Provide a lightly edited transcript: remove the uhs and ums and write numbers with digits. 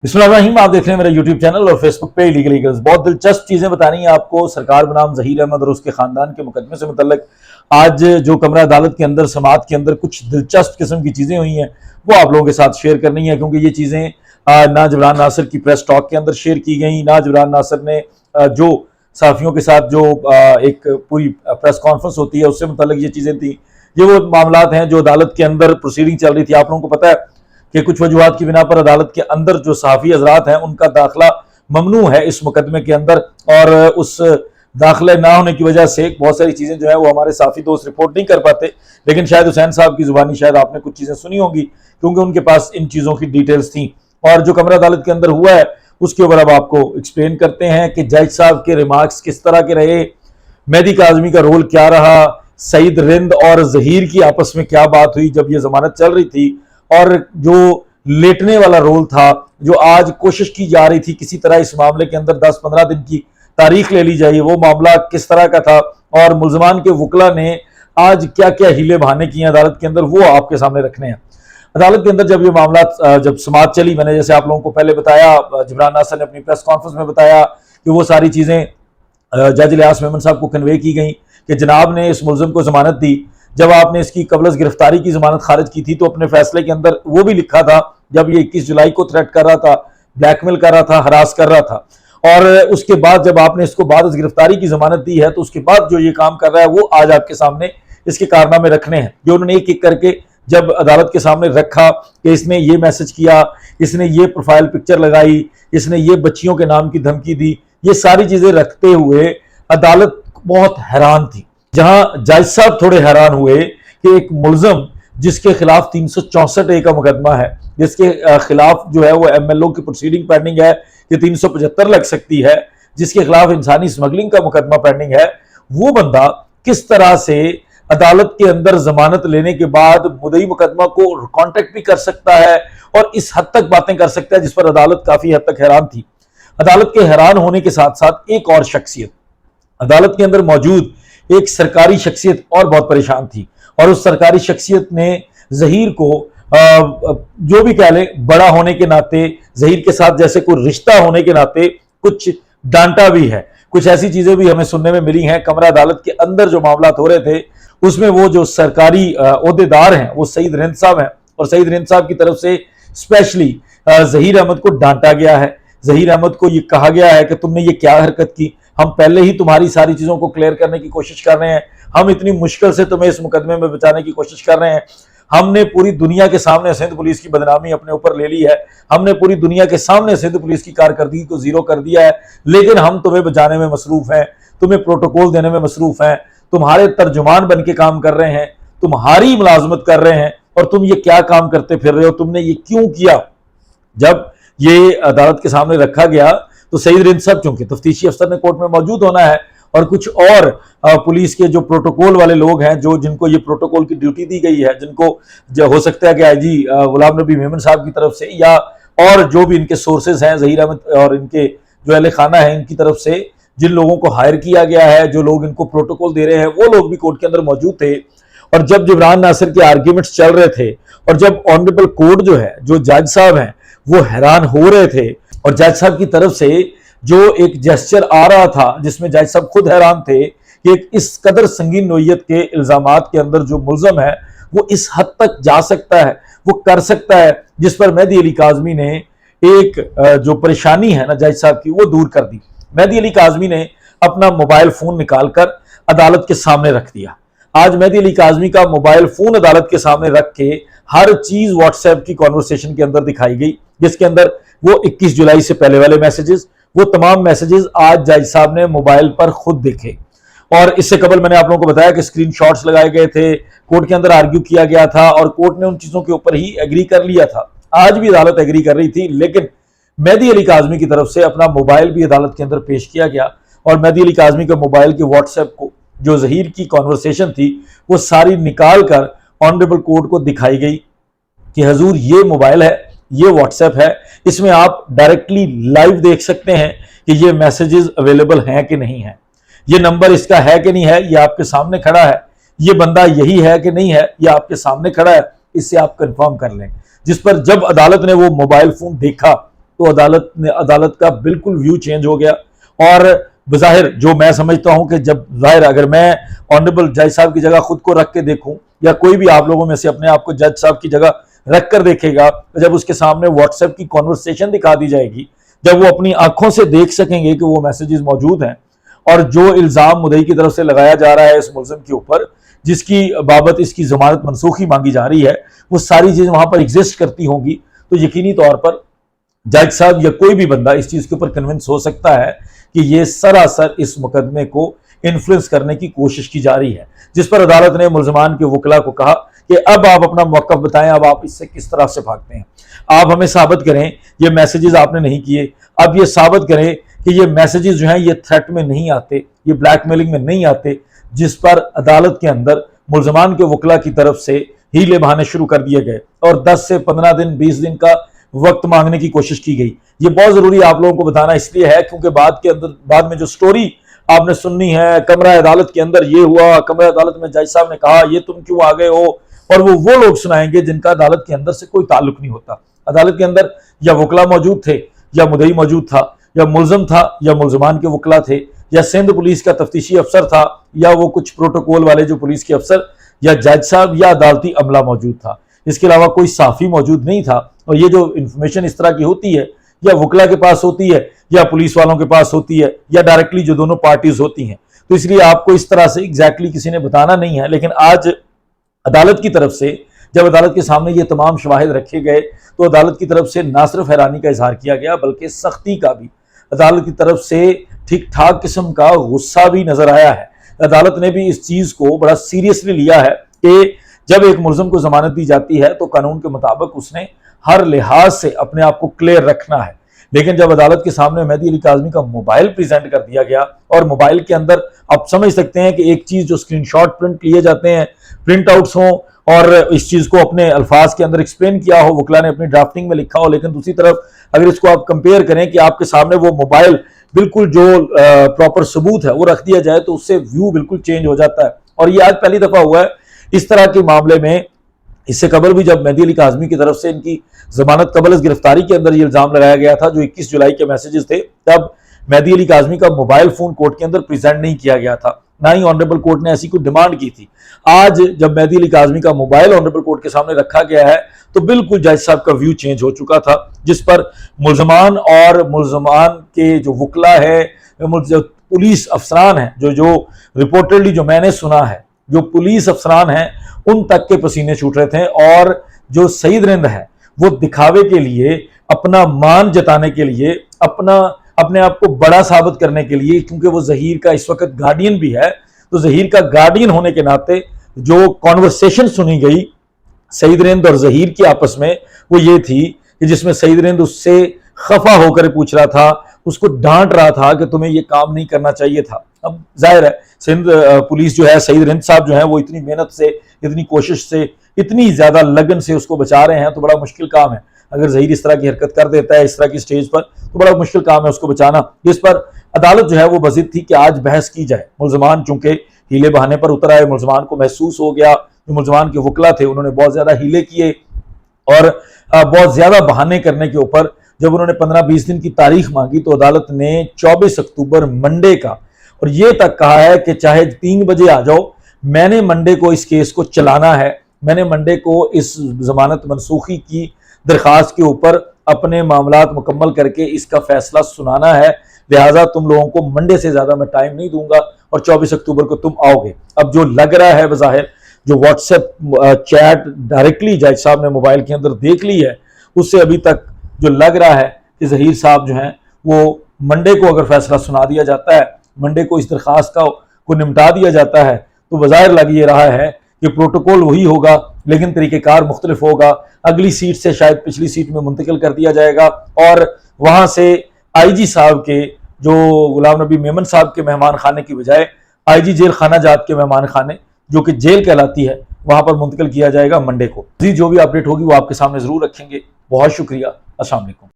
बिस्मिल्लाहिर्रहमानिर्रहीम। आप देख रहे हैं मेरा यूट्यूब चैनल और फेसबुक पे इलीगल ईगल्स। बहुत दिलचस्प चीजें बतानी है आपको सरकार बनाम ज़हीर अहमद और उसके खानदान के मुकदमे से मुतल्लिक। आज जो कमरा अदालत के अंदर समाअत के अंदर कुछ दिलचस्प किस्म की चीजें हुई हैं वो आप लोगों के साथ शेयर करनी है, क्योंकि ये चीजें ना जबरान नासिर की प्रेस टॉक के अंदर शेयर की गई, ना जबरान नासिर ने जो सहाफ़ियों के साथ जो एक पूरी प्रेस कॉन्फ्रेंस होती है उससे मुतल्लिक ये चीजें थी। ये वो मामलात हैं जो अदालत के अंदर प्रोसीडिंग चल रही थी। आप लोगों को पता है कि कुछ वजूहात की बिना पर अदालत के अंदर जो सहाफ़ी हजरात हैं उनका दाखिला ममनू है इस मुकदमे के अंदर, और उस दाखिले ना होने की वजह से बहुत सारी चीज़ें जो है वो हमारे सहाफ़ी दोस्त रिपोर्ट नहीं कर पाते। लेकिन शायद हुसैन साहब की ज़ुबानी शायद आपने कुछ चीज़ें सुनी होंगी, क्योंकि उनके पास इन चीज़ों की डिटेल्स थी। और जो कमरा अदालत के अंदर हुआ है उसके ऊपर अब आपको एक्सप्लेन करते हैं कि जज साहब के रिमार्क्स किस तरह के रहे, मेहदी काज़मी का रोल क्या रहा, सईद रिंद और ज़हीर की आपस में क्या बात हुई जब ये ज़मानत चल रही थी, और जो लेटने वाला रोल था जो आज कोशिश की जा रही थी किसी तरह इस मामले के अंदर 10-15 दिन की तारीख ले ली जाए, वो मामला किस तरह का था और मुल्ज़मान के वकला ने आज क्या क्या हीले बहाने किए अदालत के अंदर, वो आपके सामने रखने हैं। अदालत के अंदर जब ये मामला जब समाअत चली, मैंने जैसे आप लोगों को पहले बताया, जबरान नासिर ने अपनी प्रेस कॉन्फ्रेंस में बताया कि वो सारी चीज़ें जज इलियास मेमन साहब को कन्वे की गई कि जनाब ने इस मुल्ज़िम को ज़मानत दी। जब आपने इसकी कबल गिरफ्तारी की ज़मानत खारिज की थी तो अपने फैसले के अंदर वो भी लिखा था, जब ये 21 जुलाई को थ्रेट कर रहा था, ब्लैकमेल कर रहा था, हरास कर रहा था, और उसके बाद जब आपने इसको बाद गिरफ्तारी की ज़मानत दी है तो उसके बाद जो ये काम कर रहा है वो आज आपके सामने इसके कारनामे रखने हैं, जो उन्होंने एक एक करके जब अदालत के सामने रखा कि इसने ये मैसेज किया, इसने ये प्रोफाइल पिक्चर लगाई, इसने ये बच्चियों के नाम की धमकी दी, ये सारी चीज़ें रखते हुए अदालत बहुत हैरान थी। जहां जज साहब थोड़े हैरान हुए कि एक मुल्ज़िम जिसके खिलाफ 364A का मुकदमा है, जिसके खिलाफ जो है वो MLO की प्रोसीडिंग पेंडिंग है कि 375 लग सकती है, जिसके खिलाफ इंसानी स्मगलिंग का मुकदमा पेंडिंग है, वो बंदा किस तरह से अदालत के अंदर जमानत लेने के बाद मुद्दई मुकदमा को कांटेक्ट भी कर सकता है और इस हद तक बातें कर सकता है, जिस पर अदालत काफी हद तक हैरान थी। अदालत के हैरान होने के साथ साथ एक और शख्सियत अदालत के अंदर मौजूद एक सरकारी शख्सियत और बहुत परेशान थी, और उस सरकारी शख्सियत ने ज़हीर को जो भी कह ले बड़ा होने के नाते, ज़हीर के साथ जैसे कोई रिश्ता होने के नाते कुछ डांटा भी है। कुछ ऐसी चीजें भी हमें सुनने में मिली हैं। कमरा अदालत के अंदर जो मामला हो रहे थे उसमें वो जो सरकारी ओहदेदार हैं वो सईद रिंद साहब हैं, और सईद रिंद साहब की तरफ से स्पेशली ज़हीर अहमद को डांटा गया है। ज़हीर अहमद को ये कहा गया है कि तुमने ये क्या हरकत की, हम पहले ही तुम्हारी सारी चीज़ों को क्लियर करने की कोशिश कर रहे हैं, हम इतनी मुश्किल से तुम्हें इस मुकदमे में बचाने की कोशिश कर रहे हैं, हमने पूरी दुनिया के सामने सिंध पुलिस की बदनामी अपने ऊपर ले ली है, हमने पूरी दुनिया के सामने सिंध पुलिस की कारकर्दगी को जीरो कर दिया है, लेकिन हम तुम्हें बचाने में मसरूफ़ हैं, तुम्हें प्रोटोकॉल देने में मसरूफ़ हैं, तुम्हारे तर्जुमान बन के काम कर रहे हैं, तुम्हारी मुलाजमत कर रहे हैं, और तुम ये क्या काम करते फिर रहे हो, तुमने ये क्यों किया। जब ये अदालत के सामने रखा गया तो सईद रिंद साहब, चूंकि तफ्तीशी अफसर ने कोर्ट में मौजूद होना है और कुछ और पुलिस के जो प्रोटोकॉल वाले लोग हैं जो जिनको ये प्रोटोकॉल की ड्यूटी दी गई है, जिनको जो हो सकता है कि IG गुलाम नबी मेमन साहब की तरफ से या और जो भी इनके सोर्सेज हैं ज़हीर अहमद और इनके जो अहले खाना है इनकी तरफ से जिन लोगों को हायर किया गया है, जो लोग इनको प्रोटोकॉल दे रहे हैं, वो लोग भी कोर्ट के अंदर मौजूद थे। और जब जबरान नासिर के आर्ग्यूमेंट्स चल रहे थे और जब ऑनरेबल कोर्ट जो है, जो जज साहब हैं वो हैरान हो रहे थे, और जज साहब की तरफ से जो एक जेस्चर आ रहा था जिसमें जज साहब खुद हैरान थे कि एक इस कदर संगीन नोयत के इल्जामात के अंदर जो मुल्ज़म है वो इस हद तक जा सकता है, वो कर सकता है, जिस पर मेहदी अली काज़मी ने एक जो परेशानी है ना जज साहब की वो दूर कर दी। मेहदी अली काज़मी ने अपना मोबाइल फोन निकालकर अदालत के सामने रख दिया। आज मेहदी अली काज़मी का मोबाइल फोन अदालत के सामने रख के हर चीज व्हाट्सएप की कॉन्वर्सेशन के अंदर दिखाई गई, जिसके अंदर वो 21 जुलाई से पहले वाले मैसेजेस, वो तमाम मैसेजेस आज जज साहब ने मोबाइल पर खुद देखे। और इससे कबल मैंने आप लोगों को बताया कि स्क्रीनशॉट्स लगाए गए थे, कोर्ट के अंदर आर्ग्यू किया गया था और कोर्ट ने उन चीजों के ऊपर ही एग्री कर लिया था। आज भी अदालत एग्री कर रही थी, लेकिन मेहदी अली काज़मी की तरफ से अपना मोबाइल भी अदालत के अंदर पेश किया गया, और मेहदी अली काज़मी के मोबाइल के व्हाट्सएप को जो ज़हीर की कॉन्वर्सेशन थी वो सारी निकाल कर ऑनरेबल कोर्ट को दिखाई गई कि हजूर ये मोबाइल है, ये व्हाट्सएप है, इसमें आप डायरेक्टली लाइव देख सकते हैं कि ये मैसेजेस अवेलेबल हैं कि नहीं है, ये नंबर इसका है कि नहीं है, ये आपके सामने खड़ा है, ये बंदा यही है कि नहीं है, ये आपके सामने खड़ा है, इससे आप कंफर्म कर लें। जिस पर जब अदालत ने वो मोबाइल फोन देखा تو عدالت کا بالکل ویو چینج ہو گیا. اور بظاہر جو میں سمجھتا ہوں کہ جب ظاہر اگر میں آنریبل جج صاحب کی جگہ خود کو رکھ کے دیکھوں یا کوئی بھی آپ لوگوں میں سے اپنے آپ کو جج صاحب کی جگہ رکھ کر دیکھے گا, جب اس کے سامنے واٹس ایپ کی کانورسیشن دکھا دی جائے گی, جب وہ اپنی آنکھوں سے دیکھ سکیں گے کہ وہ میسیجز موجود ہیں اور جو الزام مدعی کی طرف سے لگایا جا رہا ہے اس ملزم کے اوپر, جس کی بابت اس کی ضمانت منسوخی مانگی جا رہی ہے, وہ ساری چیزیں وہاں پر ایگزسٹ کرتی ہوں گی, تو یقینی طور پر جج صاحب یا کوئی بھی بندہ اس چیز کے اوپر کنونس ہو سکتا ہے کہ یہ سراسر اس مقدمے کو انفلوئنس کرنے کی کوشش کی جا رہی ہے. جس پر عدالت نے ملزمان کے وکلاء کو کہا کہ اب آپ اپنا موقف بتائیں, اب آپ اس سے کس طرح سے بھاگتے ہیں, آپ ہمیں ثابت کریں یہ میسیجز آپ نے نہیں کیے, اب یہ ثابت کریں کہ یہ میسیجز جو ہیں یہ تھریٹ میں نہیں آتے, یہ بلیک میلنگ میں نہیں آتے. جس پر عدالت کے اندر ملزمان کے وکلاء کی طرف سے ہیلے بہانے شروع کر دیے گئے اور 10 سے 15 دن 20 دن کا وقت مانگنے کی کوشش کی گئی. یہ بہت ضروری آپ لوگوں کو بتانا اس لیے ہے کیونکہ بعد میں جو سٹوری آپ نے سننی ہے, کمرہ عدالت کے اندر یہ ہوا, کمرہ عدالت میں جج صاحب نے کہا یہ تم کیوں آ گئے ہو, اور وہ لوگ سنائیں گے جن کا عدالت کے اندر سے کوئی تعلق نہیں ہوتا. عدالت کے اندر یا وکلاء موجود تھے یا مدعی موجود تھا یا ملزم تھا یا ملزمان کے وکلاء تھے یا سندھ پولیس کا تفتیشی افسر تھا یا وہ کچھ پروٹوکول والے جو پولیس کے افسر یا جج صاحب یا عدالتی عملہ موجود تھا. اس کے علاوہ کوئی صحافی موجود نہیں تھا. اور یہ جو انفارمیشن اس طرح کی ہوتی ہے یا وکلاء کے پاس ہوتی ہے یا پولیس والوں کے پاس ہوتی ہے یا ڈائریکٹلی جو دونوں پارٹیز ہوتی ہیں, تو اس لیے آپ کو اس طرح سے ایگزیکٹلی کسی نے بتانا نہیں ہے. لیکن آج عدالت کی طرف سے جب عدالت کے سامنے یہ تمام شواہد رکھے گئے تو عدالت کی طرف سے نہ صرف حیرانی کا اظہار کیا گیا بلکہ سختی کا بھی. عدالت کی طرف سے ٹھیک ٹھاک قسم کا غصہ بھی نظر آیا ہے. عدالت نے بھی اس چیز کو بڑا سیریسلی لیا ہے کہ جب ایک ملزم کو ضمانت دی جاتی ہے تو قانون کے مطابق اس نے ہر لحاظ سے اپنے آپ کو کلیئر رکھنا ہے. لیکن جب عدالت کے سامنے مہدی علی کاظمی کا موبائل پریزنٹ کر دیا گیا اور موبائل کے اندر آپ سمجھ سکتے ہیں کہ ایک چیز جو اسکرین شاٹ پرنٹ لیے جاتے ہیں, پرنٹ آؤٹس ہوں اور اس چیز کو اپنے الفاظ کے اندر ایکسپلین کیا ہو, وکلاء نے اپنی ڈرافٹنگ میں لکھا ہو, لیکن دوسری طرف اگر اس کو آپ کمپیئر کریں کہ آپ کے سامنے وہ موبائل بالکل جو پراپر ثبوت ہے وہ رکھ دیا جائے تو اس سے ویو بالکل چینج ہو جاتا ہے. اور یہ آج پہلی دفعہ ہوا ہے اس طرح کے معاملے میں. اس سے قبل بھی جب مہدی علی کاظمی کی طرف سے ان کی ضمانت قبل از گرفتاری کے اندر یہ الزام لگایا گیا تھا جو 21 جولائی کے میسیجز تھے, تب مہدی علی کاظمی کا موبائل فون کورٹ کے اندر پریزنٹ نہیں کیا گیا تھا, نہ ہی آنریبل کورٹ نے ایسی کوئی ڈیمانڈ کی تھی. آج جب مہدی علی کاظمی کا موبائل آنریبل کورٹ کے سامنے رکھا گیا ہے تو بالکل جج صاحب کا ویو چینج ہو چکا تھا, جس پر ملزمان اور ملزمان کے جو وکلاء ہے, پولیس افسران ہیں, جو رپورٹڈلی جو میں نے سنا ہے جو پولیس افسران ہیں ان تک کے پسینے چھوٹ رہے تھے. اور جو سعید رند ہے وہ دکھاوے کے لیے, اپنا مان جتانے کے لیے, اپنے آپ کو بڑا ثابت کرنے کے لیے, کیونکہ وہ ظہیر کا اس وقت گارڈین بھی ہے, تو ظہیر کا گارڈین ہونے کے ناطے جو کانورسیشن سنی گئی سعید رند اور ظہیر کی آپس میں وہ یہ تھی کہ جس میں سعید رند اس سے خفا ہو کر پوچھ رہا تھا, اس کو ڈانٹ رہا تھا کہ تمہیں یہ کام نہیں کرنا چاہیے تھا. اب ظاہر ہے سندھ پولیس جو ہے, سعید رند صاحب جو ہیں وہ اتنی محنت سے, اتنی کوشش سے, اتنی زیادہ لگن سے اس کو بچا رہے ہیں, تو بڑا مشکل کام ہے. اگر ظہیر اس طرح کی حرکت کر دیتا ہے اس طرح کی سٹیج پر تو بڑا مشکل کام ہے اس کو بچانا. جس پر عدالت جو ہے وہ بضد تھی کہ آج بحث کی جائے. ملزمان چونکہ ہیلے بہانے پر اتر آئے, ملزمان کو محسوس ہو گیا, جو ملزمان کے وکلاء تھے انہوں نے بہت زیادہ ہیلے کیے اور بہت زیادہ بہانے کرنے کے اوپر جب انہوں نے 15-20 دن کی تاریخ مانگی تو عدالت نے 24 اکتوبر منڈے کا, اور یہ تک کہا ہے کہ چاہے 3 بجے آ جاؤ, میں نے منڈے کو اس کیس کو چلانا ہے, میں نے منڈے کو اس ضمانت منسوخی کی درخواست کے اوپر اپنے معاملات مکمل کر کے اس کا فیصلہ سنانا ہے, لہٰذا تم لوگوں کو منڈے سے زیادہ میں ٹائم نہیں دوں گا اور 24 اکتوبر کو تم آؤ گے. اب جو لگ رہا ہے بظاہر جو واٹس ایپ چیٹ ڈائریکٹلی جج صاحب نے موبائل کے اندر دیکھ لی ہے, اس سے ابھی تک جو لگ رہا ہے کہ ظہیر صاحب جو ہیں وہ منڈے کو اگر فیصلہ سنا دیا جاتا ہے, منڈے کو اس درخواست کو نمٹا دیا جاتا ہے, تو بظاہر لگ یہ رہا ہے کہ پروٹوکول وہی ہوگا لیکن طریقہ کار مختلف ہوگا. اگلی سیٹ سے شاید پچھلی سیٹ میں منتقل کر دیا جائے گا اور وہاں سے آئی جی صاحب کے جو غلام نبی میمن صاحب کے مہمان خانے کی بجائے آئی جی جیل خانہ جات کے مہمان خانے جو کہ جیل کہلاتی ہے وہاں پر منتقل کیا جائے گا منڈے کو. جو بھی اپڈیٹ ہوگی وہ آپ کے سامنے ضرور رکھیں گے. بہت شکریہ. السلام علیکم.